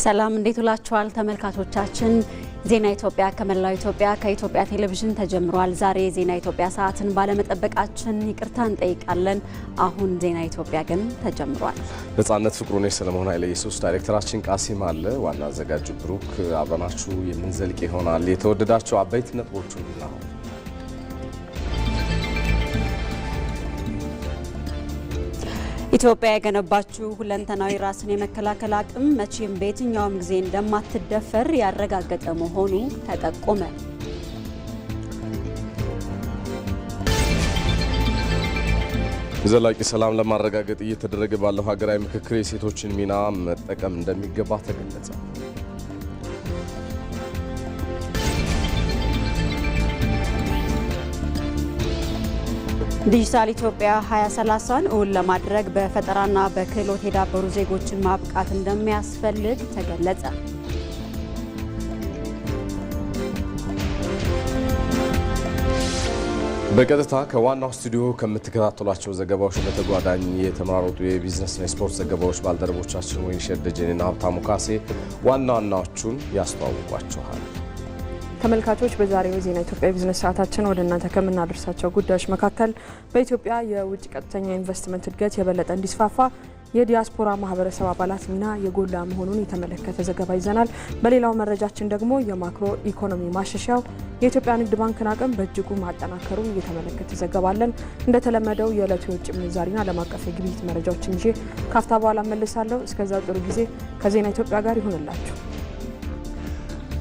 ሰላም እንዴት ውላችኋል ተመልካቾቻችን ዜና ኢትዮጵያ ከመላው ኢትዮጵያ ከኢትዮጵያ ቴሌቪዥን ተጀምሯል ዛሬ ዜና ኢትዮጵያ ሰዓትን ባለመጠበቃችን ይቅርታ እንጠይቃለን አሁን ዜና ኢትዮጵያ ግን ተጀምሯል ነጻነት ፍቅሩኔ ሰለሞን ኃይለ ኢየሱስ ዳይሬክተራችን ቃሲም አለ ዋና አዘጋጁ ብሩክ አብረናችሁ የምንዘልቅ ይሆናል የተወደዳችሁ አበይት ነጥቦችን ነው ኢትዮጵያ የገነባችው ሁለንተናዊ ራስን የመከላከል አቅም መቼም በየትኛውም ጊዜ እንደማትደፈር ያረጋገጠ መሆኑ ተጠቆመ። ዘላቂ ሰላም ለማረጋገጥ እየተደረገ ባለው ሀገራዊ ምክክር የሴቶችን ሚና መጠቀም እንደሚገባ ተገለጸ። ዲጂታል ኢትዮጵያ 2030ን እውን ለማድረግ በፈጠራና በክህሎት የዳበሩ ዜጎችን ማብቃት እንደሚያስፈልግ ተገለጸ። በቀጥታ ከዋናው ስቱዲዮ ከምትከታተሏቸው ዘገባዎች በተጓዳኝ የተመራረጡ የቢዝነስና የስፖርት ዘገባዎች ባልደረቦቻችን ወይንሸት ደጀኔና ሀብታሙ ካሴ ዋናዎቹን ያስተዋውቋችኋል። ተመልካቾች በዛሬው ዜና ኢትዮጵያ ቢዝነስ ሰዓታችን ወደ እናንተ ከምናደርሳቸው ጉዳዮች መካከል በኢትዮጵያ የውጭ ቀጥተኛ ኢንቨስትመንት እድገት የበለጠ እንዲስፋፋ የዲያስፖራ ማህበረሰብ አባላት ሚና የጎላ መሆኑን የተመለከተ ዘገባ ይዘናል። በሌላው መረጃችን ደግሞ የማክሮ ኢኮኖሚ ማሻሻያው የኢትዮጵያ ንግድ ባንክን አቅም በእጅጉ ማጠናከሩን የተመለከተ ዘገባ አለን። እንደተለመደው የዕለቱ የውጭ ምንዛሪና ዓለም አቀፍ የግብይት መረጃዎችን ይዤ ካፍታ በኋላ መልሳለሁ። እስከዛው ጥሩ ጊዜ ከዜና ኢትዮጵያ ጋር ይሁንላችሁ።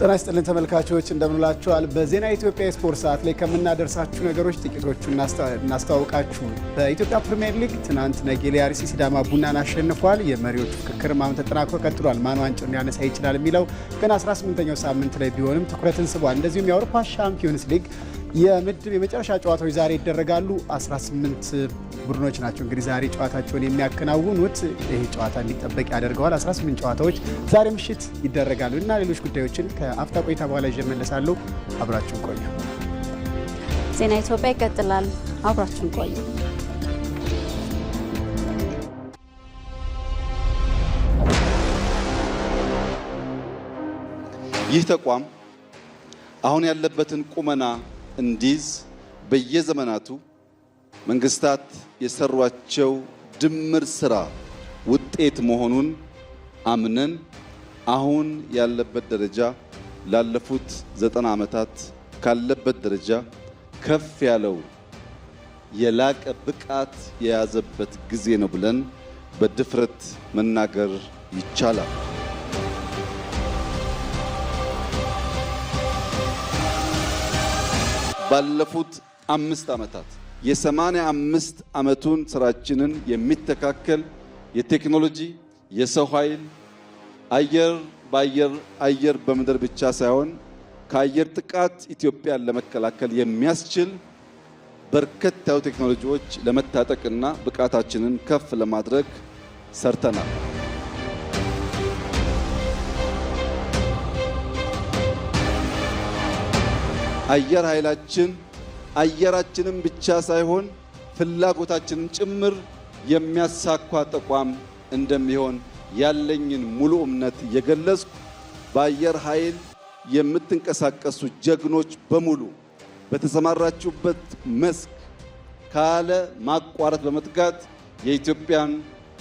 ጤና ይስጥልን ተመልካቾች እንደምንላችኋል። በዜና ኢትዮጵያ ስፖርት ሰዓት ላይ ከምናደርሳችሁ ነገሮች ጥቂቶቹን እናስተዋውቃችሁ። በኢትዮጵያ ፕሪሚየር ሊግ ትናንት ነገሌ አርሲ ሲዳማ ቡናን አሸንፏል። የመሪዎቹ ፍክክር ማም ተጠናክሮ ቀጥሏል። ማን ዋንጫውን ሊያነሳ ይችላል የሚለው ገና 18ኛው ሳምንት ላይ ቢሆንም ትኩረትን ስቧል። እንደዚሁም የአውሮፓ ሻምፒዮንስ ሊግ የምድብ የመጨረሻ ጨዋታዎች ዛሬ ይደረጋሉ። 18 ቡድኖች ናቸው እንግዲህ ዛሬ ጨዋታቸውን የሚያከናውኑት። ይህ ጨዋታ እንዲጠበቅ ያደርገዋል። 18 ጨዋታዎች ዛሬ ምሽት ይደረጋሉ እና ሌሎች ጉዳዮችን ከአፍታ ቆይታ በኋላ ይዤ እመለሳለሁ። አብራችሁን ቆዩ። ዜና ኢትዮጵያ ይቀጥላል። አብራችሁን ቆዩ። ይህ ተቋም አሁን ያለበትን ቁመና እንዲዝ በየዘመናቱ መንግስታት የሰሯቸው ድምር ስራ ውጤት መሆኑን አምነን አሁን ያለበት ደረጃ ላለፉት 90 ዓመታት ካለበት ደረጃ ከፍ ያለው የላቀ ብቃት የያዘበት ጊዜ ነው ብለን በድፍረት መናገር ይቻላል። ባለፉት 5 ዓመታት የ85 ዓመቱን ስራችንን የሚተካከል የቴክኖሎጂ የሰው ኃይል አየር በምድር ብቻ ሳይሆን ከአየር ጥቃት ኢትዮጵያን ለመከላከል የሚያስችል በርከት ያሉ ቴክኖሎጂዎች ለመታጠቅና ብቃታችንን ከፍ ለማድረግ ሰርተናል። አየር ኃይላችን አየራችንን ብቻ ሳይሆን ፍላጎታችንን ጭምር የሚያሳካ ተቋም እንደሚሆን ያለኝን ሙሉ እምነት የገለጽኩ በአየር ኃይል የምትንቀሳቀሱ ጀግኖች በሙሉ በተሰማራችሁበት መስክ ካለ ማቋረጥ በመትጋት የኢትዮጵያን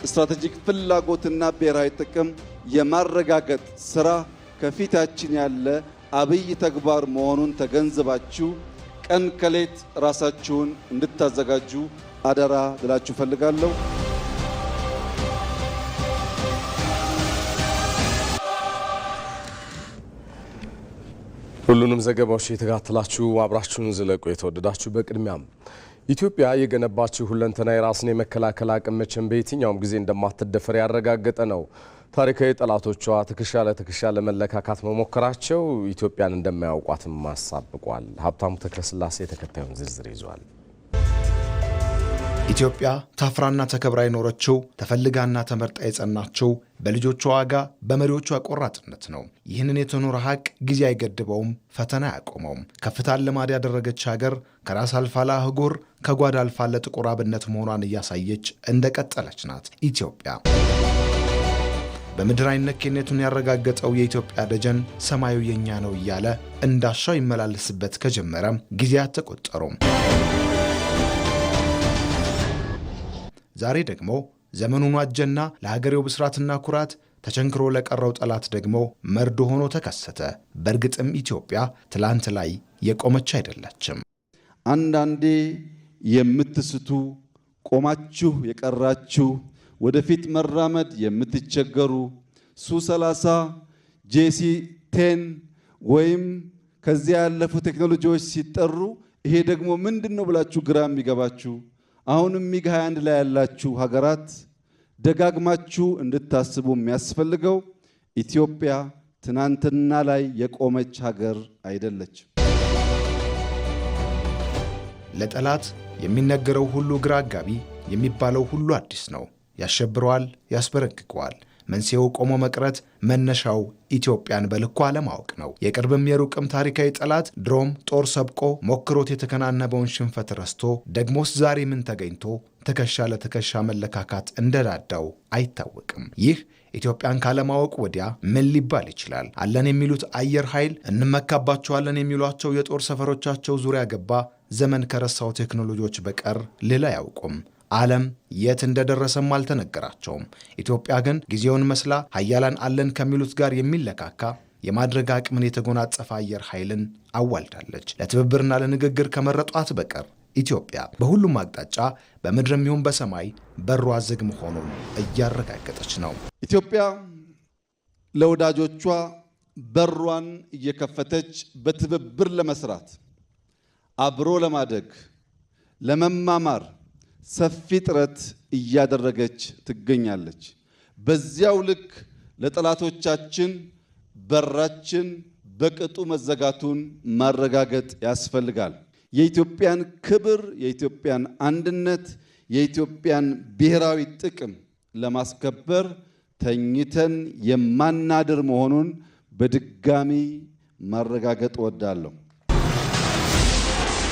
ስትራቴጂክ ፍላጎትና ብሔራዊ ጥቅም የማረጋገጥ ስራ ከፊታችን ያለ አብይ ተግባር መሆኑን ተገንዝባችሁ ቀን ከሌት ራሳችሁን እንድታዘጋጁ አደራ ልላችሁ ፈልጋለሁ። ሁሉንም ዘገባዎች የተከታተላችሁ አብራችሁን ዝለቁ። የተወደዳችሁ በቅድሚያም ኢትዮጵያ የገነባችው ሁለንተናዊ ራስን የመከላከል አቅም መቼም በየትኛውም ጊዜ እንደማትደፈር ያረጋገጠ ነው። ታሪካዊ ጠላቶቿ ትከሻ ለትከሻ ለመለካካት መሞከራቸው ኢትዮጵያን እንደማያውቋትም አሳብቋል። ሀብታሙ ተክለስላሴ ተከታዩን ዝርዝር ይዟል። ኢትዮጵያ ታፍራና ተከብራ የኖረችው ተፈልጋና ተመርጣ የጸናችው በልጆቿ ዋጋ በመሪዎቿ ቆራጥነት ነው። ይህንን የተኖረ ሀቅ ጊዜ አይገድበውም፣ ፈተና አያቆመውም። ከፍታን ልማድ ያደረገች ሀገር ከራስ አልፋ ለአህጉር ከጓዳ አልፋ ለጥቁር አብነት መሆኗን እያሳየች እንደቀጠለች ናት ኢትዮጵያ። በምድር አይነኬነቱን ያረጋገጠው የኢትዮጵያ ደጀን ሰማዩ የኛ ነው እያለ እንዳሻው ይመላለስበት ከጀመረ ጊዜያት ተቆጠሩ። ዛሬ ደግሞ ዘመኑን ዋጀና ለሀገሬው ብስራትና ኩራት ተቸንክሮ ለቀረው ጠላት ደግሞ መርዶ ሆኖ ተከሰተ። በእርግጥም ኢትዮጵያ ትላንት ላይ የቆመች አይደለችም። አንዳንዴ የምትስቱ ቆማችሁ የቀራችሁ ወደፊት መራመድ የምትቸገሩ ሱ30 JC10 ወይም ከዚያ ያለፉ ቴክኖሎጂዎች ሲጠሩ ይሄ ደግሞ ምንድነው ብላችሁ ግራ የሚገባችሁ አሁንም ሚግ21 ላይ ያላችሁ ሀገራት ደጋግማችሁ እንድታስቡ የሚያስፈልገው ኢትዮጵያ ትናንትና ላይ የቆመች ሀገር አይደለችም። ለጠላት የሚነገረው ሁሉ ግራ አጋቢ፣ የሚባለው ሁሉ አዲስ ነው። ያሸብረዋል፣ ያስበረግገዋል። መንስኤው ቆሞ መቅረት፣ መነሻው ኢትዮጵያን በልኩ አለማወቅ ነው። የቅርብም የሩቅም ታሪካዊ ጠላት ድሮም ጦር ሰብቆ ሞክሮት የተከናነበውን ሽንፈት ረስቶ ደግሞስ ዛሬ ምን ተገኝቶ ትከሻ ለትከሻ መለካካት እንደዳዳው አይታወቅም። ይህ ኢትዮጵያን ካለማወቅ ወዲያ ምን ሊባል ይችላል? አለን የሚሉት አየር ኃይል፣ እንመካባቸዋለን የሚሏቸው የጦር ሰፈሮቻቸው ዙሪያ ገባ ዘመን ከረሳው ቴክኖሎጂዎች በቀር ሌላ አያውቁም። ዓለም የት እንደደረሰም አልተነገራቸውም። ኢትዮጵያ ግን ጊዜውን መስላ ኃያላን አለን ከሚሉት ጋር የሚለካካ የማድረግ አቅምን የተጎናጸፈ አየር ኃይልን አዋልዳለች። ለትብብርና ለንግግር ከመረጧት በቀር ኢትዮጵያ በሁሉም አቅጣጫ በምድርም ይሁን በሰማይ በሯ ዝግ መሆኑን እያረጋገጠች ነው። ኢትዮጵያ ለወዳጆቿ በሯን እየከፈተች በትብብር ለመስራት አብሮ ለማደግ ለመማማር ሰፊ ጥረት እያደረገች ትገኛለች። በዚያው ልክ ለጠላቶቻችን በራችን በቅጡ መዘጋቱን ማረጋገጥ ያስፈልጋል። የኢትዮጵያን ክብር፣ የኢትዮጵያን አንድነት፣ የኢትዮጵያን ብሔራዊ ጥቅም ለማስከበር ተኝተን የማናድር መሆኑን በድጋሚ ማረጋገጥ እወዳለሁ።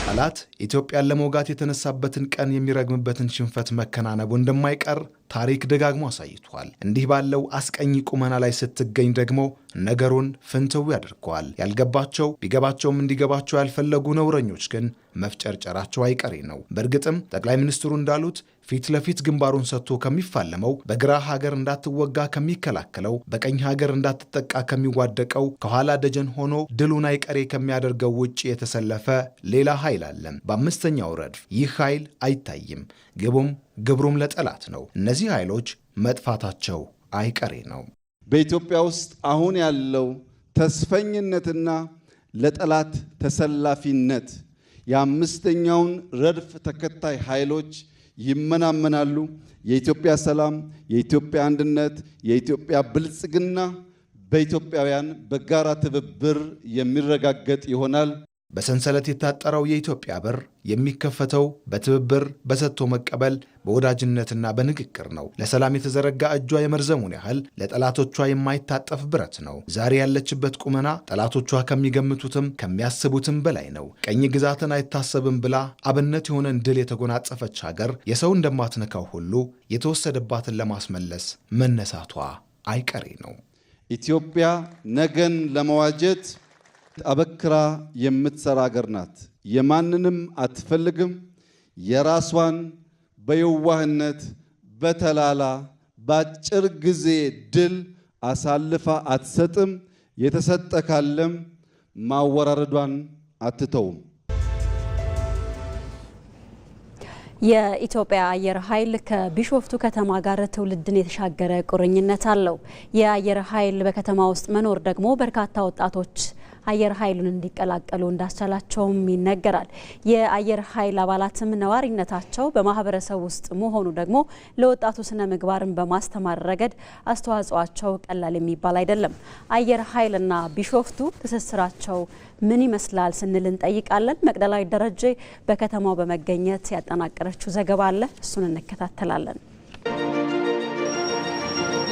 ጠላት ኢትዮጵያን ለመውጋት የተነሳበትን ቀን የሚረግምበትን ሽንፈት መከናነቡ እንደማይቀር ታሪክ ደጋግሞ አሳይቷል። እንዲህ ባለው አስቀኝ ቁመና ላይ ስትገኝ ደግሞ ነገሩን ፍንትው ያደርገዋል። ያልገባቸው ቢገባቸውም እንዲገባቸው ያልፈለጉ ነውረኞች ግን መፍጨርጨራቸው አይቀሬ ነው። በእርግጥም ጠቅላይ ሚኒስትሩ እንዳሉት ፊት ለፊት ግንባሩን ሰጥቶ ከሚፋለመው፣ በግራ ሀገር እንዳትወጋ ከሚከላከለው፣ በቀኝ ሀገር እንዳትጠቃ ከሚዋደቀው፣ ከኋላ ደጀን ሆኖ ድሉን አይቀሬ ከሚያደርገው ውጭ የተሰለፈ ሌላ ኃይል አለ። በአምስተኛው ረድፍ ይህ ኃይል አይታይም። ግቡም ግብሩም ለጠላት ነው። እነዚህ ኃይሎች መጥፋታቸው አይቀሬ ነው። በኢትዮጵያ ውስጥ አሁን ያለው ተስፈኝነትና ለጠላት ተሰላፊነት የአምስተኛውን ረድፍ ተከታይ ኃይሎች ይመናመናሉ። የኢትዮጵያ ሰላም፣ የኢትዮጵያ አንድነት፣ የኢትዮጵያ ብልጽግና በኢትዮጵያውያን በጋራ ትብብር የሚረጋገጥ ይሆናል። በሰንሰለት የታጠረው የኢትዮጵያ በር የሚከፈተው በትብብር በሰጥቶ መቀበል በወዳጅነትና በንግግር ነው። ለሰላም የተዘረጋ እጇ የመርዘሙን ያህል ለጠላቶቿ የማይታጠፍ ብረት ነው። ዛሬ ያለችበት ቁመና ጠላቶቿ ከሚገምቱትም ከሚያስቡትም በላይ ነው። ቀኝ ግዛትን አይታሰብም ብላ አብነት የሆነን ድል የተጎናጸፈች ሀገር የሰው እንደማትነካው ሁሉ የተወሰደባትን ለማስመለስ መነሳቷ አይቀሬ ነው። ኢትዮጵያ ነገን ለመዋጀት አበክራ የምትሰራ ሀገር ናት። የማንንም አትፈልግም። የራሷን በየዋህነት በተላላ በአጭር ጊዜ ድል አሳልፋ አትሰጥም። የተሰጠ ካለም ማወራረዷን አትተውም። የኢትዮጵያ አየር ኃይል ከቢሾፍቱ ከተማ ጋር ትውልድን የተሻገረ ቁርኝነት አለው። የአየር ኃይል በከተማ ውስጥ መኖር ደግሞ በርካታ ወጣቶች አየር ኃይሉን እንዲቀላቀሉ እንዳስቻላቸውም ይነገራል። የአየር ኃይል አባላትም ነዋሪነታቸው በማህበረሰብ ውስጥ መሆኑ ደግሞ ለወጣቱ ስነ ምግባርን በማስተማር ረገድ አስተዋጽኦአቸው ቀላል የሚባል አይደለም። አየር ኃይልና ቢሾፍቱ ትስስራቸው ምን ይመስላል ስንል እንጠይቃለን። መቅደላዊ ደረጀ በከተማው በመገኘት ያጠናቀረችው ዘገባ አለ፣ እሱን እንከታተላለን።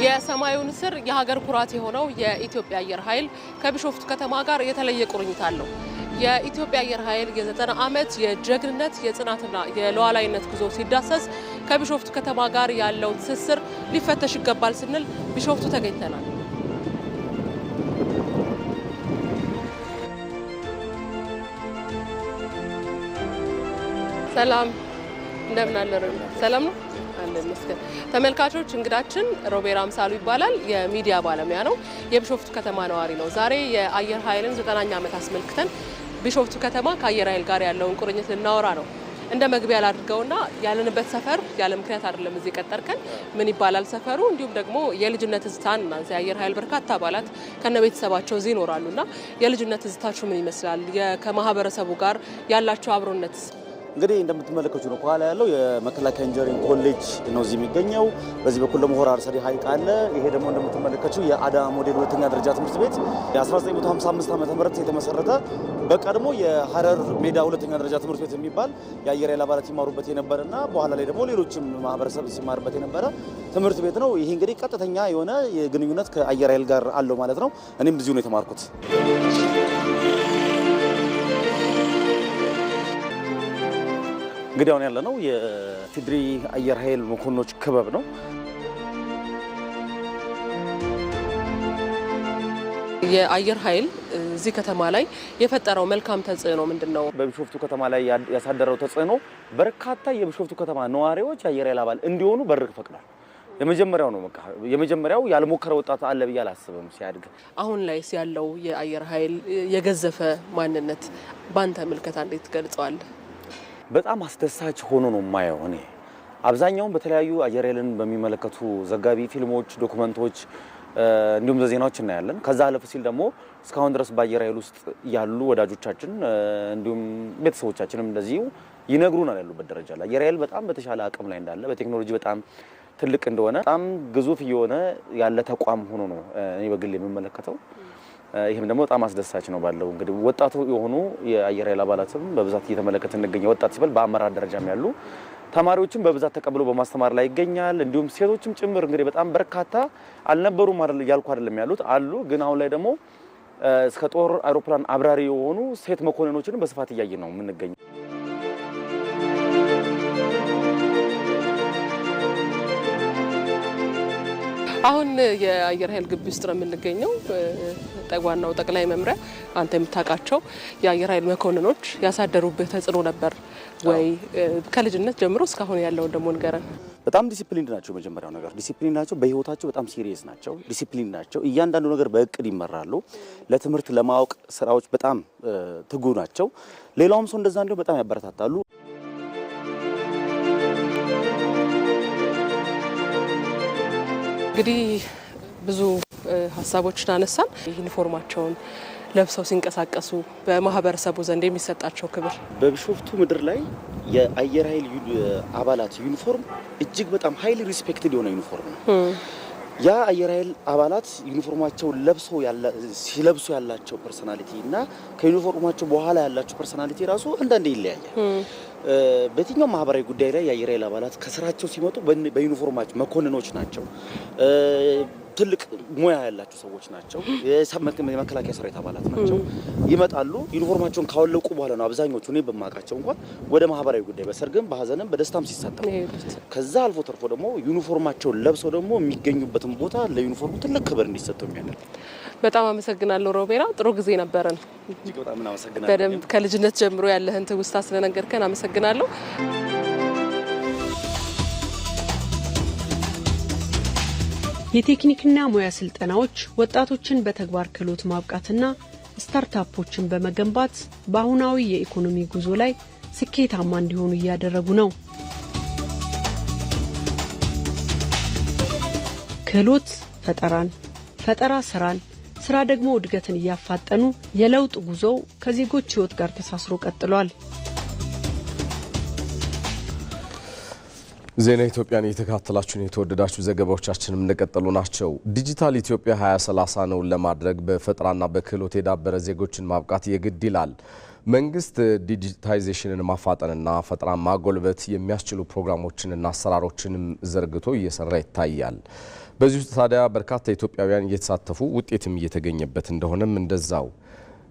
የሰማዩ ንስር የሀገር ኩራት የሆነው የኢትዮጵያ አየር ኃይል ከቢሾፍቱ ከተማ ጋር የተለየ ቁርኝት አለው። የኢትዮጵያ አየር ኃይል የ90 ዓመት የጀግንነት የጽናትና የሉዓላዊነት ጉዞ ሲዳሰስ ከቢሾፍቱ ከተማ ጋር ያለው ትስስር ሊፈተሽ ይገባል ስንል ቢሾፍቱ ተገኝተናል። ሰላም እንደምን አለሩ? ሰላም ነው አለ መስከረ ተመልካቾች፣ እንግዳችን ሮቤራ አምሳሉ ይባላል። የሚዲያ ባለሙያ ነው። የቢሾፍቱ ከተማ ነዋሪ ነው። ዛሬ የአየር ኃይልን 90ኛ ዓመት አስመልክተን ቢሾፍቱ ከተማ ከአየር ኃይል ጋር ያለውን ቁርኝት ልናወራ ነው። እንደ መግቢያ ላድርገውና ያለንበት ሰፈር ያለ ምክንያት አይደለም እዚህ ቀጠርከን። ምን ይባላል ሰፈሩ? እንዲሁም ደግሞ የልጅነት ትዝታን የአየር ኃይል በርካታ አባላት ከነ ቤተሰባቸው እዚህ ይኖራሉና የልጅነት ትዝታችሁ ምን ይመስላል? ከማህበረሰቡ ጋር ያላችሁ አብሮነት እንግዲህ እንደምትመለከቱ ነው። ከኋላ ያለው የመከላከያ ኢንጂነሪንግ ኮሌጅ ነው እዚህ የሚገኘው። በዚህ በኩል ደግሞ ሆራ አርሰዲ ሐይቅ አለ። ይሄ ደግሞ እንደምትመለከቱ የአዳማ ሞዴል ሁለተኛ ደረጃ ትምህርት ቤት የ1955 ዓ.ም የተመሰረተ በቀድሞ የሐረር ሜዳ ሁለተኛ ደረጃ ትምህርት ቤት የሚባል የአየር ኃይል አባላት ይማሩበት የነበረና በኋላ ላይ ደግሞ ሌሎችም ማህበረሰብ ሲማርበት የነበረ ትምህርት ቤት ነው። ይሄ እንግዲህ ቀጥተኛ የሆነ ግንኙነት ከአየር ኃይል ጋር አለው ማለት ነው። እኔም እዚሁ ነው የተማርኩት። እንግዲህ አሁን ያለነው የኢፌዴሪ አየር ኃይል መኮንኖች ክበብ ነው። የአየር ኃይል እዚህ ከተማ ላይ የፈጠረው መልካም ተጽዕኖ ምንድነው? በቢሾፍቱ ከተማ ላይ ያሳደረው ተጽዕኖ በርካታ የቢሾፍቱ ከተማ ነዋሪዎች የአየር ኃይል አባል እንዲሆኑ በር ፈቅዷል። የመጀመሪያው ነው። በቃ የመጀመሪያው ያልሞከረ ወጣት አለ ብዬ አላስብም ሲያድግ። አሁን ላይ ያለው የአየር ኃይል የገዘፈ ማንነት ባንተ ምልከታ እንዴት ገልጸዋለህ? በጣም አስደሳች ሆኖ ነው የማየው። እኔ አብዛኛውን በተለያዩ አየር ኃይልን በሚመለከቱ ዘጋቢ ፊልሞች፣ ዶክመንቶች እንዲሁም ዜናዎች እናያለን። ከዛ አለፍ ሲል ደግሞ እስካሁን ድረስ በአየር ኃይል ውስጥ ያሉ ወዳጆቻችን እንዲሁም ቤተሰቦቻችንም እንደዚሁ ይነግሩናል ያሉበት ደረጃ ላይ አየር ኃይል በጣም በተሻለ አቅም ላይ እንዳለ፣ በቴክኖሎጂ በጣም ትልቅ እንደሆነ፣ በጣም ግዙፍ እየሆነ ያለ ተቋም ሆኖ ነው እኔ በግል የምመለከተው። ይሄም ደግሞ በጣም አስደሳች ነው። ባለው እንግዲህ ወጣቱ የሆኑ የአየር ኃይል አባላትም በብዛት እየተመለከተ እንገኛለን። ወጣት ሲባል በአመራር ደረጃም ያሉ ተማሪዎችም በብዛት ተቀብሎ በማስተማር ላይ ይገኛል። እንዲሁም ሴቶችም ጭምር እንግዲህ በጣም በርካታ አልነበሩም አይደል ያልኩ አይደለም ያሉት አሉ። ግን አሁን ላይ ደግሞ እስከ ጦር አውሮፕላን አብራሪ የሆኑ ሴት መኮንኖችን በስፋት እያየን ነው የምንገኘው። አሁን የአየር ኃይል ግቢ ውስጥ ነው የምንገኘው። ዋናው ጠቅላይ መምሪያ አንተ የምታውቃቸው የአየር ኃይል መኮንኖች ያሳደሩበት ተጽዕኖ ነበር ወይ? ከልጅነት ጀምሮ እስካሁን ያለውን ደግሞ ንገረን። በጣም ዲሲፕሊን ናቸው። መጀመሪያው ነገር ዲሲፕሊን ናቸው። በህይወታቸው በጣም ሲሪየስ ናቸው። ዲሲፕሊን ናቸው። እያንዳንዱ ነገር በእቅድ ይመራሉ። ለትምህርት ለማወቅ ስራዎች በጣም ትጉ ናቸው። ሌላውም ሰው እንደዛ እንዲሁ በጣም ያበረታታሉ። እንግዲህ ብዙ ሀሳቦችን አነሳን። ዩኒፎርማቸውን ለብሰው ሲንቀሳቀሱ በማህበረሰቡ ዘንድ የሚሰጣቸው ክብር በቢሾፍቱ ምድር ላይ የአየር ኃይል አባላት ዩኒፎርም እጅግ በጣም ሃይሊ ሪስፔክትድ የሆነ ዩኒፎርም ነው። ያ አየር ኃይል አባላት ዩኒፎርማቸውን ሲለብሱ ያላቸው ፐርሰናሊቲ እና ከዩኒፎርማቸው በኋላ ያላቸው ፐርሰናሊቲ ራሱ አንዳንዴ ይለያያል። በየትኛው ማህበራዊ ጉዳይ ላይ የአየር ኃይል አባላት ከስራቸው ሲመጡ በዩኒፎርማቸው መኮንኖች ናቸው። ትልቅ ሙያ ያላቸው ሰዎች ናቸው። የመከላከያ ሰራዊት አባላት ናቸው። ይመጣሉ። ዩኒፎርማቸውን ካወለቁ በኋላ ነው አብዛኞቹ እኔ በማውቃቸው እንኳን ወደ ማህበራዊ ጉዳይ በሰርግም በሀዘንም በደስታም ሲሳተፉ፣ ከዛ አልፎ ተርፎ ደግሞ ዩኒፎርማቸውን ለብሰው ደግሞ የሚገኙበትን ቦታ ለዩኒፎርሙ ትልቅ ክብር እንዲሰጠው የሚያደርግ። በጣም አመሰግናለሁ ሮቤራ። ጥሩ ጊዜ ነበረን። እጅግ በጣም እናመሰግናለን። በደንብ ከልጅነት ጀምሮ ያለህን ትውስታ ስለነገርከን አመሰግናለሁ። የቴክኒክና ሙያ ስልጠናዎች ወጣቶችን በተግባር ክህሎት ማብቃትና ስታርታፖችን በመገንባት በአሁናዊ የኢኮኖሚ ጉዞ ላይ ስኬታማ እንዲሆኑ እያደረጉ ነው። ክህሎት ፈጠራን፣ ፈጠራ ስራን፣ ስራ ደግሞ እድገትን እያፋጠኑ የለውጥ ጉዞው ከዜጎች ህይወት ጋር ተሳስሮ ቀጥሏል። ዜና ኢትዮጵያን እየተከታተላችሁ የተወደዳችሁ ዘገባዎቻችንም እንደቀጠሉ ናቸው። ዲጂታል ኢትዮጵያ 2030 ነው ለማድረግ በፈጠራና በክህሎት የዳበረ ዜጎችን ማብቃት የግድ ይላል። መንግስት ዲጂታይዜሽንን ማፋጠንና ፈጠራ ማጎልበት የሚያስችሉ ፕሮግራሞችንና አሰራሮችንም ዘርግቶ እየሰራ ይታያል። በዚህ ውስጥ ታዲያ በርካታ ኢትዮጵያውያን እየተሳተፉ ውጤትም እየተገኘበት እንደሆነም እንደዛው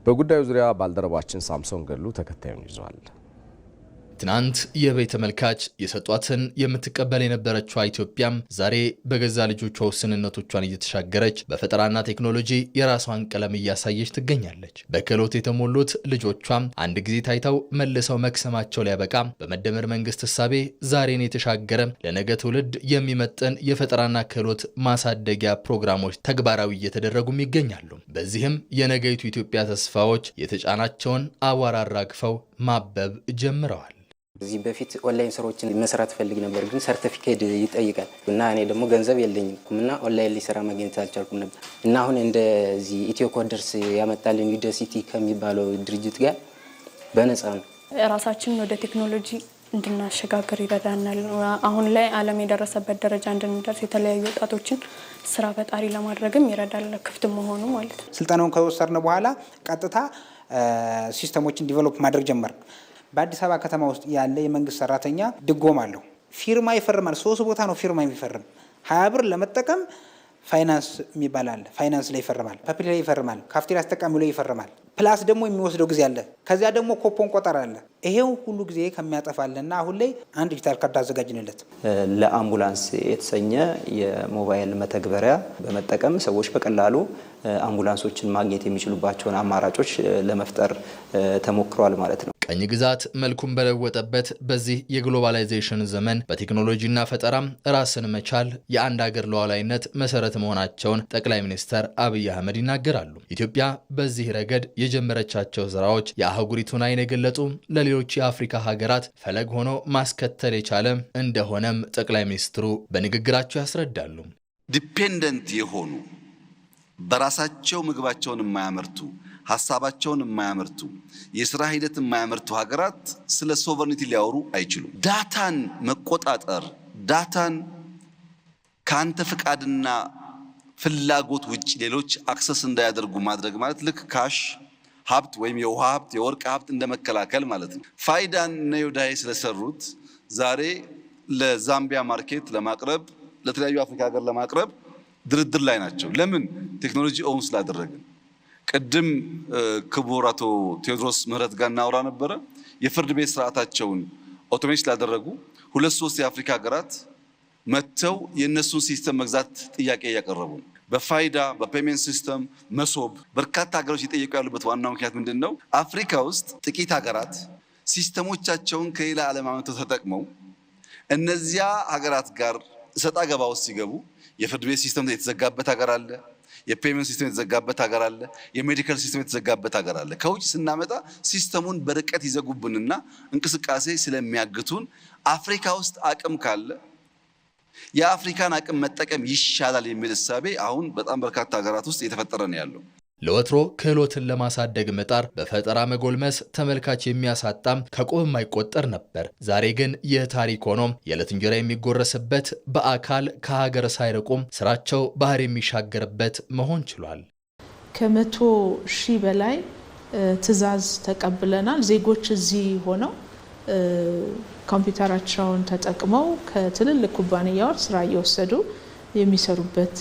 በጉዳዩ ዙሪያ ባልደረባችን ሳምሶን ገሉ ተከታዩን ይዟል። ትናንት የበይ ተመልካች የሰጧትን የምትቀበል የነበረችው ኢትዮጵያም ዛሬ በገዛ ልጆቿ ውስንነቶቿን እየተሻገረች በፈጠራና ቴክኖሎጂ የራሷን ቀለም እያሳየች ትገኛለች። በክህሎት የተሞሉት ልጆቿም አንድ ጊዜ ታይተው መልሰው መክሰማቸው ሊያበቃ በመደመር መንግስት እሳቤ ዛሬን የተሻገረ ለነገ ትውልድ የሚመጥን የፈጠራና ክህሎት ማሳደጊያ ፕሮግራሞች ተግባራዊ እየተደረጉም ይገኛሉ። በዚህም የነገይቱ ኢትዮጵያ ተስፋዎች የተጫናቸውን አቧራ አራግፈው ማበብ ጀምረዋል። እዚህ በፊት ኦንላይን ስራዎችን መስራት ፈልግ ነበር፣ ግን ሰርቲፊኬት ይጠይቃል እና እኔ ደግሞ ገንዘብ የለኝም እና ኦንላይን ላይ ስራ ማግኘት አልቻልኩም ነበር እና አሁን እንደዚህ ኢትዮ ኮደርስ ያመጣልን ዩኒቨርሲቲ ከሚባለው ድርጅት ጋር በነፃ ነው ራሳችንን ወደ ቴክኖሎጂ እንድናሸጋግር ይረዳናል። አሁን ላይ ዓለም የደረሰበት ደረጃ እንድንደርስ የተለያዩ ወጣቶችን ስራ ፈጣሪ ለማድረግም ይረዳል፣ ክፍት መሆኑ ማለት ነው። ስልጠናውን ከወሰድን በኋላ ቀጥታ ሲስተሞችን ዲቨሎፕ ማድረግ ጀመር። በአዲስ አበባ ከተማ ውስጥ ያለ የመንግስት ሰራተኛ ድጎማ አለው። ፊርማ ይፈርማል። 3 ቦታ ነው ፊርማ የሚፈርም። 20 ብር ለመጠቀም ፋይናንስ የሚባል አለ። ፋይናንስ ላይ ይፈርማል፣ ፐብሊክ ላይ ይፈርማል፣ ካፍቴሪያ አስጠቃሚው ላይ ይፈርማል። ፕላስ ደግሞ የሚወስደው ጊዜ አለ። ከዚያ ደግሞ ኮፖን ቆጠር አለ። ይሄው ሁሉ ጊዜ ከሚያጠፋልና አሁን ላይ አንድ ዲጂታል ካርድ አዘጋጅንለት። ለአምቡላንስ የተሰኘ የሞባይል መተግበሪያ በመጠቀም ሰዎች በቀላሉ አምቡላንሶችን ማግኘት የሚችሉባቸውን አማራጮች ለመፍጠር ተሞክሯል ማለት ነው። ቀኝ ግዛት መልኩን በለወጠበት በዚህ የግሎባላይዜሽን ዘመን በቴክኖሎጂና ፈጠራም ራስን መቻል የአንድ ሀገር ሉዓላዊነት መሰረት መሆናቸውን ጠቅላይ ሚኒስትር አብይ አህመድ ይናገራሉ። ኢትዮጵያ በዚህ ረገድ የጀመረቻቸው ስራዎች የአህጉሪቱን አይን የገለጡ ለሌሎች የአፍሪካ ሀገራት ፈለግ ሆኖ ማስከተል የቻለ እንደሆነም ጠቅላይ ሚኒስትሩ በንግግራቸው ያስረዳሉ። ዲፔንደንት የሆኑ በራሳቸው ምግባቸውን የማያመርቱ ሀሳባቸውን የማያመርቱ የስራ ሂደት የማያመርቱ ሀገራት ስለ ሶቨርኒቲ ሊያወሩ አይችሉም። ዳታን መቆጣጠር፣ ዳታን ካንተ ፍቃድና ፍላጎት ውጪ ሌሎች አክሰስ እንዳያደርጉ ማድረግ ማለት ልክ ካሽ ሀብት ወይም የውሃ ሀብት የወርቅ ሀብት እንደመከላከል ማለት ነው። ፋይዳን እና ዮዳሄ ስለሰሩት ዛሬ ለዛምቢያ ማርኬት ለማቅረብ ለተለያዩ አፍሪካ ሀገር ለማቅረብ ድርድር ላይ ናቸው። ለምን? ቴክኖሎጂ ኦን ስላደረግን። ቅድም ክቡር አቶ ቴዎድሮስ ምህረት ጋር እናወራ ነበረ። የፍርድ ቤት ስርዓታቸውን ኦቶሜት ስላደረጉ 2-3 የአፍሪካ ሀገራት መተው የነሱን ሲስተም መግዛት ጥያቄ እያቀረቡ ነው። በፋይዳ በፔሜንት ሲስተም መሶብ በርካታ ሀገሮች እየጠየቁ ያሉበት ዋናው ምክንያት ምንድነው? አፍሪካ ውስጥ ጥቂት ሀገራት ሲስተሞቻቸውን ከሌላ ዓለም አመተው ተጠቅመው እነዚያ ሀገራት ጋር ሰጣ ገባ ውስጥ ሲገቡ የፍርድ ቤት ሲስተም የተዘጋበት ሀገር አለ። የፔሜንት ሲስተም የተዘጋበት ሀገር አለ። የሜዲካል ሲስተም የተዘጋበት ሀገር አለ። ከውጭ ስናመጣ ሲስተሙን በርቀት ይዘጉብንና እንቅስቃሴ ስለሚያግቱን አፍሪካ ውስጥ አቅም ካለ የአፍሪካን አቅም መጠቀም ይሻላል የሚል እሳቤ አሁን በጣም በርካታ ሀገራት ውስጥ እየተፈጠረ ነው ያለው። ለወትሮ ክህሎትን ለማሳደግ መጣር በፈጠራ መጎልመስ ተመልካች የሚያሳጣም ከቆብ የማይቆጠር ነበር። ዛሬ ግን ይህ ታሪክ ሆኖም የዕለት እንጀራ የሚጎረስበት በአካል ከሀገር ሳይርቁም ስራቸው ባህር የሚሻገርበት መሆን ችሏል። ከ100,000 በላይ ትዕዛዝ ተቀብለናል። ዜጎች እዚህ ሆነው ኮምፒውተራቸውን ተጠቅመው ከትልልቅ ኩባንያዎች ስራ እየወሰዱ የሚሰሩበት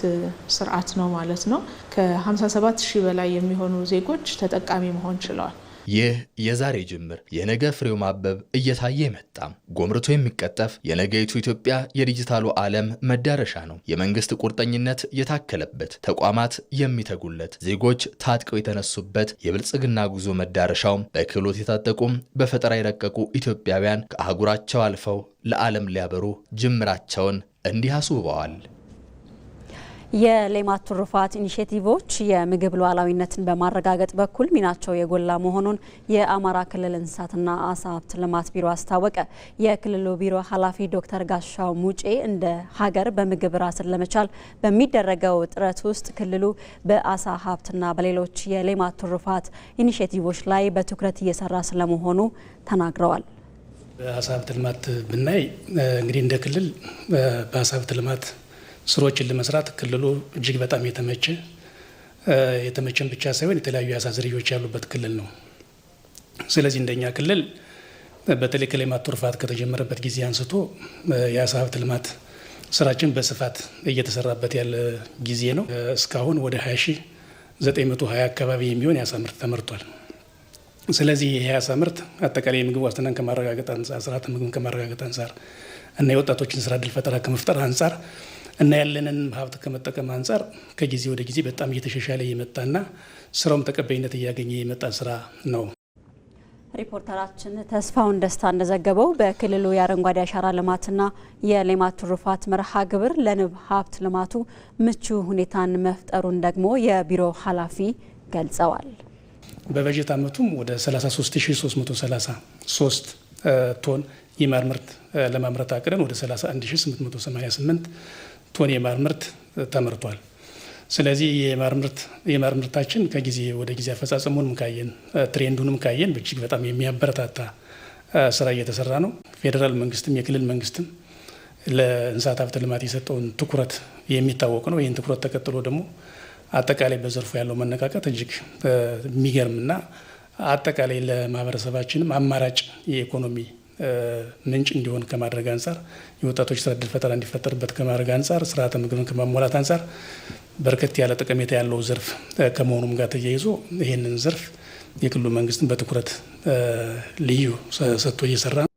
ስርዓት ነው ማለት ነው። ከ57,000 በላይ የሚሆኑ ዜጎች ተጠቃሚ መሆን ችለዋል። ይህ የዛሬ ጅምር የነገ ፍሬው ማበብ እየታየ መጣም። ጎምርቶ የሚቀጠፍ የነገይቱ ኢትዮጵያ የዲጂታሉ ዓለም መዳረሻ ነው። የመንግስት ቁርጠኝነት የታከለበት፣ ተቋማት የሚተጉለት፣ ዜጎች ታጥቀው የተነሱበት የብልጽግና ጉዞ መዳረሻውም በክህሎት የታጠቁም በፈጠራ የረቀቁ ኢትዮጵያውያን ከአህጉራቸው አልፈው ለዓለም ሊያበሩ ጅምራቸውን እንዲህ አስውበዋል። የሌማት ትሩፋት ኢኒሼቲቮች የምግብ ሉዓላዊነትን በማረጋገጥ በኩል ሚናቸው የጎላ መሆኑን የአማራ ክልል እንስሳትና አሳ ሀብት ልማት ቢሮ አስታወቀ። የክልሉ ቢሮ ኃላፊ ዶክተር ጋሻው ሙጬ እንደ ሀገር በምግብ ራስን ለመቻል በሚደረገው ጥረት ውስጥ ክልሉ በአሳ ሀብትና በሌሎች የሌማት ትሩፋት ኢኒሼቲቮች ላይ በትኩረት እየሰራ ስለመሆኑ ተናግረዋል። በአሳ ሀብት ልማት ብናይ እንግዲህ እንደ ክልል በአሳ ሀብት ልማት ስራዎችን ለመስራት ክልሉ እጅግ በጣም የተመቸን ብቻ ሳይሆን የተለያዩ የአሳ ዝርያዎች ያሉበት ክልል ነው። ስለዚህ እንደኛ ክልል በተለይ ከሌማት ትሩፋት ከተጀመረበት ጊዜ አንስቶ የአሳ ሀብት ልማት ስራችን በስፋት እየተሰራበት ያለ ጊዜ ነው። እስካሁን ወደ 20,920 አካባቢ የሚሆን የአሳ ምርት ተመርቷል። ስለዚህ ይሄ የአሳ ምርት አጠቃላይ የምግብ ዋስትናን ከማረጋገጥ አንጻር፣ ስርዓተ ምግብን ከማረጋገጥ አንጻር እና የወጣቶችን ስራ ዕድል ፈጠራ ከመፍጠር አንጻር እና ያለንን ሀብት ከመጠቀም አንጻር ከጊዜ ወደ ጊዜ በጣም እየተሻሻለ የመጣና ስራውም ተቀባይነት እያገኘ የመጣ ስራ ነው። ሪፖርተራችን ተስፋውን ደስታ እንደዘገበው በክልሉ የአረንጓዴ አሻራ ልማትና የሌማት ትሩፋት መርሃ ግብር ለንብ ሀብት ልማቱ ምቹ ሁኔታን መፍጠሩን ደግሞ የቢሮ ኃላፊ ገልጸዋል። በበጀት ዓመቱም ወደ 33333 ቶን የማር ምርት ለማምረት አቅደን ወደ 31888 ቶን የማር ምርት ተመርቷል። ስለዚህ የማር ምርታችን ከጊዜ ወደ ጊዜ አፈጻጸሙንም ካየን ትሬንዱንም ካየን እጅግ በጣም የሚያበረታታ ስራ እየተሰራ ነው። ፌዴራል መንግስትም የክልል መንግስትም ለእንስሳት ሀብት ልማት የሰጠውን ትኩረት የሚታወቅ ነው። ይህን ትኩረት ተከትሎ ደግሞ አጠቃላይ በዘርፉ ያለው መነቃቃት እጅግ የሚገርምና አጠቃላይ ለማህበረሰባችንም አማራጭ የኢኮኖሚ ምንጭ እንዲሆን ከማድረግ አንጻር የወጣቶች ስራ ዕድል ፈጠራ እንዲፈጠርበት ከማድረግ አንጻር ስርዓተ ምግብን ከማሟላት አንጻር በርከት ያለ ጠቀሜታ ያለው ዘርፍ ከመሆኑም ጋር ተያይዞ ይህንን ዘርፍ የክልሉ መንግስትን በትኩረት ልዩ ሰጥቶ እየሰራ ነው።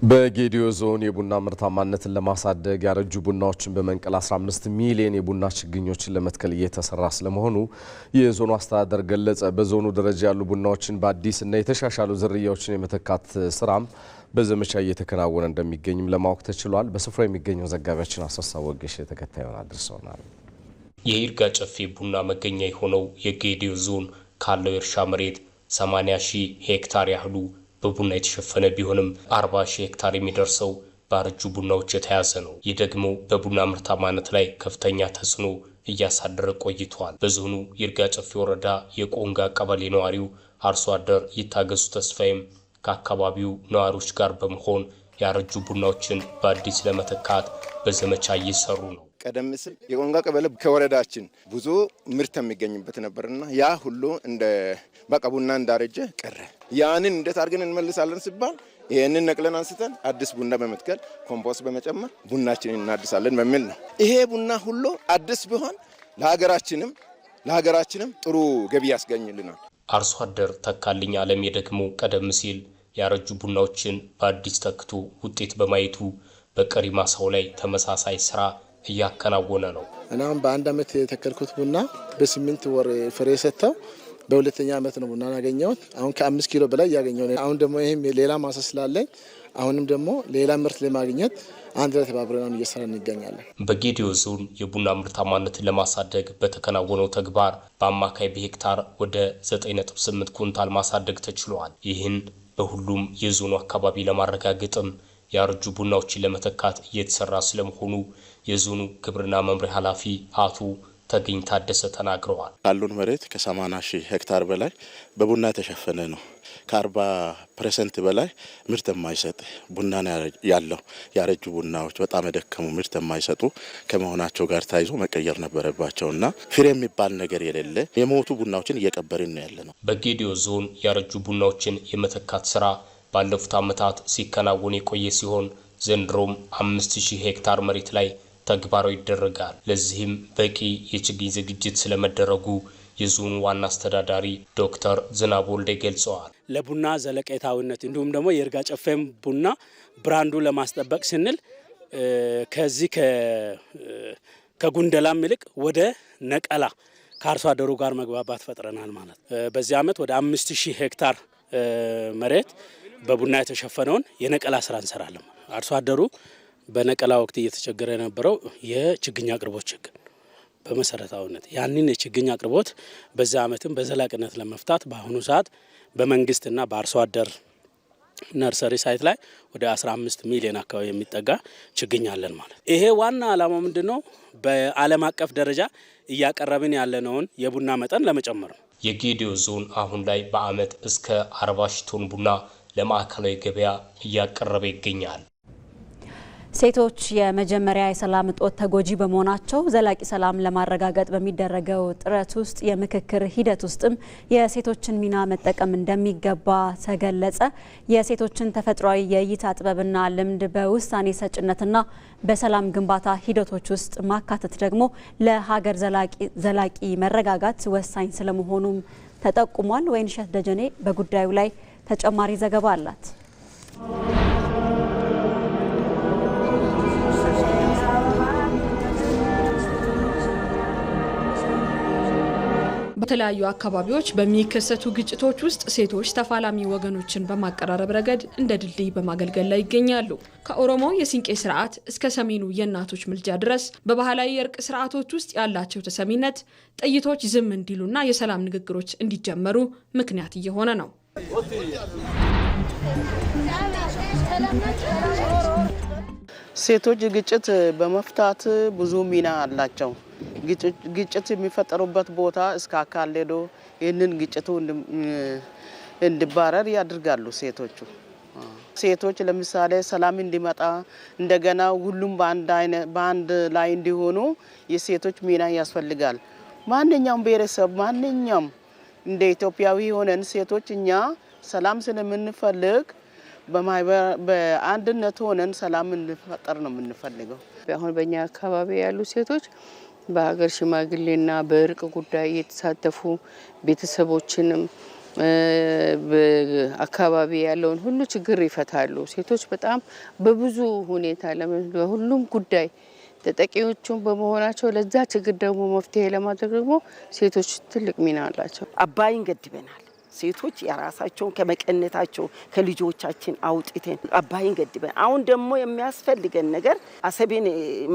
በጌዲዮ ዞን የቡና ምርታማነትን ለማሳደግ ያረጁ ቡናዎችን በመንቀል 15 ሚሊዮን የቡና ችግኞችን ለመትከል እየተሰራ ስለመሆኑ የዞኑ አስተዳደር ገለጸ። በዞኑ ደረጃ ያሉ ቡናዎችን በአዲስ እና የተሻሻሉ ዝርያዎችን የመተካት ስራም በዘመቻ እየተከናወነ እንደሚገኝም ለማወቅ ተችሏል። በስፍራ የሚገኘው ዘጋቢያችን አሰሳ ወገሽ ተከታዩን አድርሰውናል። የይርጋ ጨፌ ቡና መገኛ የሆነው የጌዲዮ ዞን ካለው የእርሻ መሬት 80,000 ሄክታር ያህሉ በቡና የተሸፈነ ቢሆንም 40,000 ሄክታር የሚደርሰው ባረጁ ቡናዎች የተያዘ ነው። ይህ ደግሞ በቡና ምርታማነት ላይ ከፍተኛ ተጽዕኖ እያሳደረ ቆይቷል። በዞኑ ይርጋ ጨፌ ወረዳ የቆንጋ ቀበሌ ነዋሪው አርሶ አደር ይታገሱ ተስፋይም ከአካባቢው ነዋሪዎች ጋር በመሆን ያረጁ ቡናዎችን በአዲስ ለመተካት በዘመቻ እየሰሩ ነው። ቀደም ሲል የቆንጋ ቀበሌ ከወረዳችን ብዙ ምርት የሚገኝበት ነበርና ያ ሁሉ እንደ በቃ ቡና እንዳረጀ ቀረ። ያንን እንዴት አድርገን እንመልሳለን ሲባል ይሄንን ነቅለን አንስተን አዲስ ቡና በመትከል ኮምፖስት በመጨመር ቡናችንን እናድሳለን በሚል ነው። ይሄ ቡና ሁሉ አዲስ ቢሆን ለሀገራችንም ጥሩ ገቢ ያስገኝልናል። አርሶ አደር ተካልኝ አለሜ ደግሞ ቀደም ሲል ያረጁ ቡናዎችን በአዲስ ተክቶ ውጤት በማየቱ በቀሪ ማሳው ላይ ተመሳሳይ ስራ እያከናወነ ነው። እናም በአንድ አመት የተከልኩት ቡና በ8 ወር ፍሬ ሰጥተው በሁለተኛ አመት ነው ቡና ያገኘሁት። አሁን ከ5 ኪሎ በላይ ያገኘው ነው። አሁን ደግሞ ይሄም ሌላ ማሳ ስላለኝ አሁንም ደግሞ ሌላ ምርት ለማግኘት አንድ ላይ ተባብረን እየሰራን እንገኛለን። በጌዲዮ ዞን የቡና ምርታማነትን ለማሳደግ በተከናወነው ተግባር በአማካይ በሄክታር ወደ 9.8 ኩንታል ማሳደግ ተችሏል። ይህን በሁሉም የዞኑ አካባቢ ለማረጋገጥም ያረጁ ቡናዎችን ለመተካት እየተሰራ ስለመሆኑ የዞኑ ግብርና መምሪያ ኃላፊ አቶ ተገኝ ታደሰ ተናግረዋል። ካሉን መሬት ከ80,000 ሄክታር በላይ በቡና የተሸፈነ ነው። ከ40% በላይ ምርት የማይሰጥ ቡና ያለው ያረጁ ቡናዎች በጣም የደከሙ ምርት የማይሰጡ ከመሆናቸው ጋር ታይዞ መቀየር ነበረባቸውና ፍሬ የሚባል ነገር የሌለ የሞቱ ቡናዎችን እየቀበርን ነው ያለ ነው። በጌዲዮ ዞን ያረጁ ቡናዎችን የመተካት ስራ ባለፉት ዓመታት ሲከናወን የቆየ ሲሆን ዘንድሮም 5000 ሄክታር መሬት ላይ ተግባራዊ ይደረጋል። ለዚህም በቂ የችግኝ ዝግጅት ስለመደረጉ የዞኑ ዋና አስተዳዳሪ ዶክተር ዝናብ ወልዴ ገልጸዋል። ለቡና ዘለቄታዊነት እንዲሁም ደግሞ የይርጋ ጨፌም ቡና ብራንዱ ለማስጠበቅ ስንል ከዚህ ከጉንደላም ይልቅ ወደ ነቀላ ከአርሶ አደሩ ጋር መግባባት ፈጥረናል ማለት። በዚህ ዓመት ወደ 5000 ሄክታር መሬት በቡና የተሸፈነውን የነቀላ ስራ እንሰራለን። አርሶ አደሩ በነቀላ ወቅት እየተቸገረ የነበረው የችግኝ አቅርቦት ችግር በመሰረታዊነት ያንን የችግኝ አቅርቦት በዛ ዓመትም በዘላቂነት ለመፍታት በአሁኑ ሰዓት በመንግስትና በአርሶ አደር ነርሰሪ ሳይት ላይ ወደ 15 ሚሊዮን አካባቢ የሚጠጋ ችግኝ አለን ማለት። ይሄ ዋና ዓላማው ምንድነው? በዓለም አቀፍ ደረጃ እያቀረብን ያለነውን የቡና መጠን ለመጨመር ነው። የጌዲዮ ዞን አሁን ላይ በአመት እስከ 40,000 ቶን ቡና ለማዕከላዊ ገበያ እያቀረበ ይገኛል። ሴቶች የመጀመሪያ የሰላም እጦት ተጎጂ በመሆናቸው ዘላቂ ሰላም ለማረጋገጥ በሚደረገው ጥረት ውስጥ የምክክር ሂደት ውስጥም የሴቶችን ሚና መጠቀም እንደሚገባ ተገለጸ። የሴቶችን ተፈጥሯዊ የእይታ ጥበብና ልምድ በውሳኔ ሰጭነትና በሰላም ግንባታ ሂደቶች ውስጥ ማካተት ደግሞ ለሀገር ዘላቂ መረጋጋት ወሳኝ ስለመሆኑም ተጠቁሟል። ወይንሸት ደጀኔ በጉዳዩ ላይ ተጨማሪ ዘገባ አላት። በተለያዩ አካባቢዎች በሚከሰቱ ግጭቶች ውስጥ ሴቶች ተፋላሚ ወገኖችን በማቀራረብ ረገድ እንደ ድልድይ በማገልገል ላይ ይገኛሉ። ከኦሮሞ የሲንቄ ስርዓት እስከ ሰሜኑ የእናቶች ምልጃ ድረስ በባህላዊ የእርቅ ስርዓቶች ውስጥ ያላቸው ተሰሚነት ጥይቶች ዝም እንዲሉና የሰላም ንግግሮች እንዲጀመሩ ምክንያት እየሆነ ነው። ሴቶች ግጭት በመፍታት ብዙ ሚና አላቸው። ግጭት የሚፈጠሩበት ቦታ እስከ አካል ሄዶ ይህንን ግጭቱ እንዲባረር ያደርጋሉ። ሴቶች ለምሳሌ ሰላም እንዲመጣ እንደገና ሁሉም በአንድ ላይ እንዲሆኑ የሴቶች ሚና ያስፈልጋል። ማንኛውም ብሔረሰብ ማንኛውም እንደ ኢትዮጵያዊ ሆነን ሴቶች እኛ ሰላም ስለምንፈልግ በአንድነት ሆነን ሰላም እንዲፈጠር ነው የምንፈልገው። አሁን በእኛ አካባቢ ያሉ ሴቶች በሀገር ሽማግሌና በእርቅ ጉዳይ የተሳተፉ ቤተሰቦችንም በአካባቢ ያለውን ሁሉ ችግር ይፈታሉ። ሴቶች በጣም በብዙ ሁኔታ ለሁሉም ጉዳይ ተጠቂዎቹን በመሆናቸው ለዛ ችግር ደግሞ መፍትሄ ለማድረግ ደግሞ ሴቶች ትልቅ ሚና አላቸው። አባይን ገድበናል። ሴቶች የራሳቸውን ከመቀነታቸው ከልጆቻችን አውጥተን አባይን ገድበን አሁን ደግሞ የሚያስፈልገን ነገር አሰቤን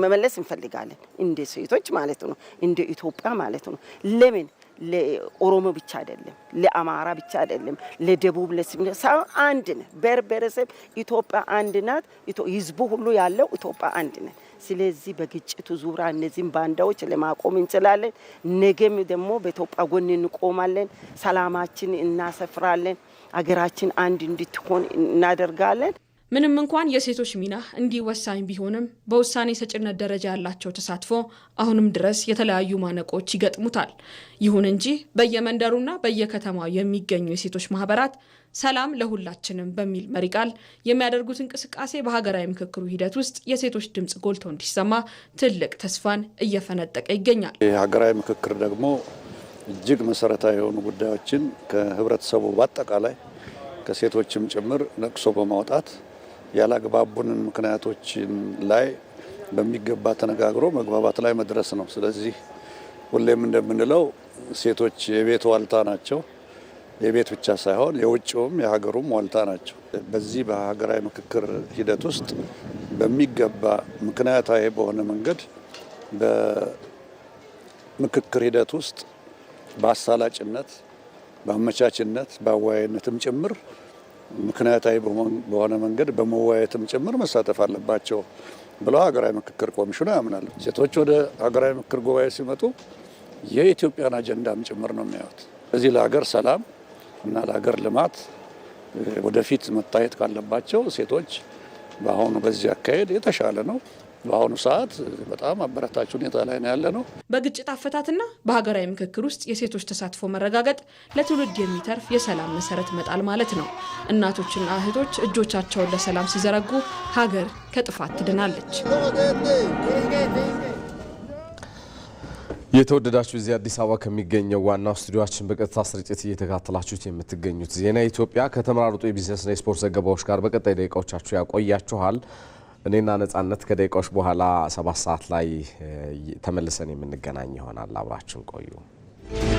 መመለስ እንፈልጋለን። እንደ ሴቶች ማለት ነው፣ እንደ ኢትዮጵያ ማለት ነው። ለምን ለኦሮሞ ብቻ አይደለም፣ ለአማራ ብቻ አይደለም፣ ለደቡብ ለሰው አንድ ነው። ብሔረሰብ ኢትዮጵያ አንድ ናት። ህዝቡ ሁሉ ያለው ኢትዮጵያ አንድ ነው። ስለዚህ በግጭቱ ዙሪያ እነዚህን ባንዳዎች ለማቆም እንችላለን። ነገም ደግሞ በኢትዮጵያ ጎን እንቆማለን። ሰላማችን እናሰፍራለን። አገራችን አንድ እንድትሆን እናደርጋለን። ምንም እንኳን የሴቶች ሚና እንዲህ ወሳኝ ቢሆንም በውሳኔ ሰጭነት ደረጃ ያላቸው ተሳትፎ አሁንም ድረስ የተለያዩ ማነቆች ይገጥሙታል። ይሁን እንጂ በየመንደሩና በየከተማው የሚገኙ የሴቶች ማህበራት ሰላም ለሁላችንም በሚል መሪ ቃል የሚያደርጉት እንቅስቃሴ በሀገራዊ ምክክሩ ሂደት ውስጥ የሴቶች ድምጽ ጎልቶ እንዲሰማ ትልቅ ተስፋን እየፈነጠቀ ይገኛል። የሀገራዊ ምክክር ደግሞ እጅግ መሰረታዊ የሆኑ ጉዳዮችን ከህብረተሰቡ በአጠቃላይ ከሴቶችም ጭምር ነቅሶ በማውጣት ያላግባቡንን ምክንያቶች ላይ በሚገባ ተነጋግሮ መግባባት ላይ መድረስ ነው። ስለዚህ ሁሌም እንደምንለው ሴቶች የቤት ዋልታ ናቸው። የቤት ብቻ ሳይሆን የውጭውም የሀገሩም ዋልታ ናቸው። በዚህ በሀገራዊ ምክክር ሂደት ውስጥ በሚገባ ምክንያታዊ በሆነ መንገድ በምክክር ሂደት ውስጥ በአሳላጭነት፣ በአመቻችነት፣ በአወያይነትም ጭምር ምክንያታዊ በሆነ መንገድ በመወያየትም ጭምር መሳተፍ አለባቸው ብለው ሀገራዊ ምክክር ኮሚሽኑ ያምናል። ሴቶች ወደ ሀገራዊ ምክክር ጉባኤ ሲመጡ የኢትዮጵያን አጀንዳም ጭምር ነው የሚያዩት። እዚህ ለሀገር ሰላም እና ለሀገር ልማት ወደፊት መታየት ካለባቸው ሴቶች በአሁኑ በዚህ አካሄድ የተሻለ ነው። በአሁኑ ሰዓት በጣም አበረታች ሁኔታ ላይ ነው ያለ ነው። በግጭት አፈታትና በሀገራዊ ምክክር ውስጥ የሴቶች ተሳትፎ መረጋገጥ ለትውልድ የሚተርፍ የሰላም መሰረት መጣል ማለት ነው። እናቶችና እህቶች እጆቻቸውን ለሰላም ሲዘረጉ ሀገር ከጥፋት ትድናለች። የተወደዳችሁ እዚህ አዲስ አበባ ከሚገኘው ዋናው ስቱዲዮአችን በቀጥታ ስርጭት እየተከታተላችሁት የምትገኙት ዜና ኢትዮጵያ ከተመራረጡ የቢዝነስና የስፖርት ዘገባዎች ጋር በቀጣይ ደቂቃዎቻችሁ ያቆያችኋል። እኔና ነጻነት ከደቂቃዎች በኋላ 7 ሰዓት ላይ ተመልሰን የምንገናኝ ይሆናል። አብራችን ቆዩ።